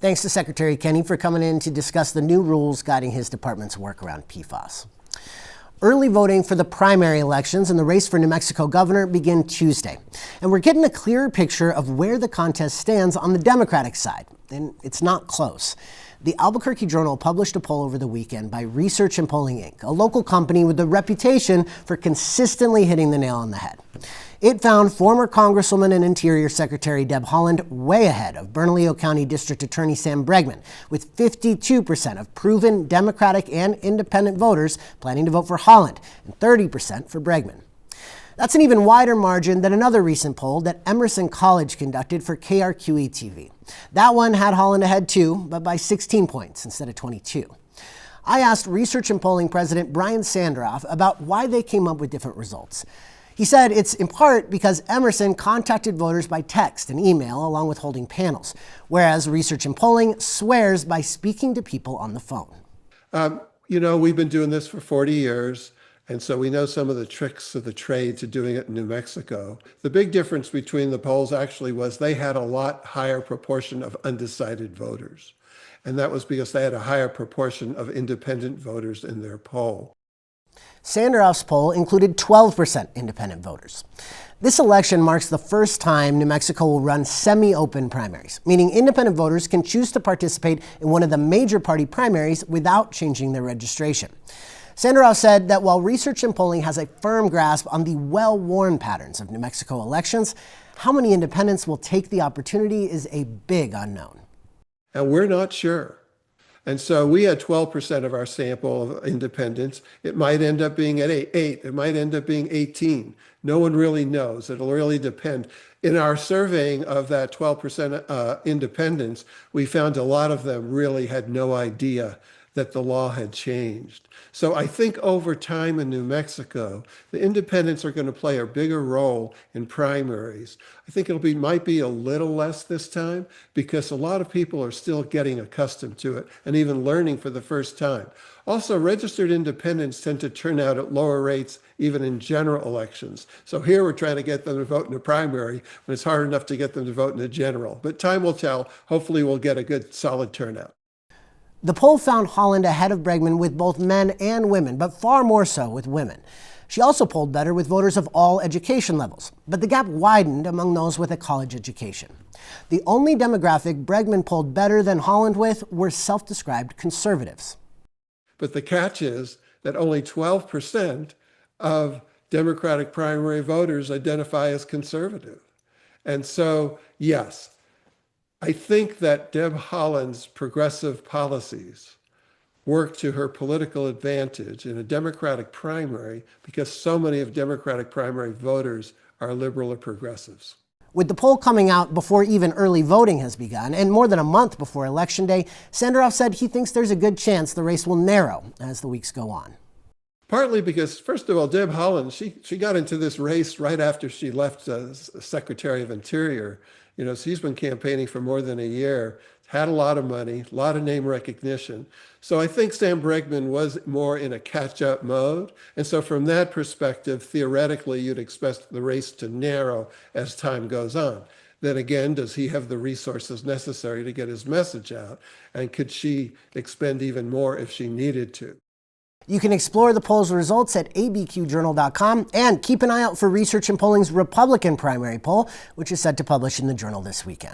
Thanks to Secretary Kenney for coming in to discuss the new rules guiding his department's work around PFAS. Early voting for the primary elections and the race for New Mexico governor begin Tuesday. And we're getting a clearer picture of where the contest stands on the Democratic side. And it's not close. The Albuquerque Journal published a poll over the weekend by Research and Polling Inc., a local company with a reputation for consistently hitting the nail on the head. It found former Congresswoman and Interior Secretary Deb Haaland way ahead of Bernalillo County District Attorney Sam Bregman, with 52% of proven Democratic and independent voters planning to vote for Haaland and 30% for Bregman. That's an even wider margin than another recent poll that Emerson College conducted for KRQE-TV. That one had Haaland ahead too, but by 16 points instead of 22. I asked Research and Polling President Brian Sandroff about why they came up with different results. He said it's in part because Emerson contacted voters by text and email along with holding panels, whereas Research and Polling swears by speaking to people on the phone. We've been doing this for 40 years. And so we know some of the tricks of the trade to doing it in New Mexico. The big difference between the polls actually was they had a lot higher proportion of undecided voters. And that was because they had a higher proportion of independent voters in their poll. Sandroff's poll included 12% independent voters. This election marks the first time New Mexico will run semi-open primaries, meaning independent voters can choose to participate in one of the major party primaries without changing their registration. Sandroff said that while Research and Polling has a firm grasp on the well-worn patterns of New Mexico elections, how many independents will take the opportunity is a big unknown. And we're not sure. And so we had 12% of our sample of independents. It might end up being at 8. It might end up being 18. No one really knows. It'll really depend. In our surveying of that 12% independents, we found a lot of them really had no idea that the law had changed. So I think over time in New Mexico, the independents are going to play a bigger role in primaries. I think might be a little less this time because a lot of people are still getting accustomed to it and even learning for the first time. Also, registered independents tend to turn out at lower rates even in general elections. So here we're trying to get them to vote in a primary when it's hard enough to get them to vote in a general. But time will tell. Hopefully we'll get a good solid turnout. The poll found Haaland ahead of Bregman with both men and women, but far more so with women. She also polled better with voters of all education levels, but the gap widened among those with a college education. The only demographic Bregman polled better than Haaland with were self-described conservatives. But the catch is that only 12% of Democratic primary voters identify as conservative. And so, yes, I think that Deb Haaland's progressive policies work to her political advantage in a Democratic primary because so many of Democratic primary voters are liberal or progressives. With the poll coming out before even early voting has begun and more than a month before Election Day, Sandroff said he thinks there's a good chance the race will narrow as the weeks go on. Partly because, first of all, Deb Haaland, she got into this race right after she left as Secretary of Interior. She's been campaigning for more than a year, had a lot of money, a lot of name recognition. So I think Sam Bregman was more in a catch-up mode. And so from that perspective, theoretically, you'd expect the race to narrow as time goes on. Then again, does he have the resources necessary to get his message out? And could she expend even more if she needed to? You can explore the poll's results at abqjournal.com and keep an eye out for Research and Polling's Republican primary poll, which is set to publish in the Journal this weekend.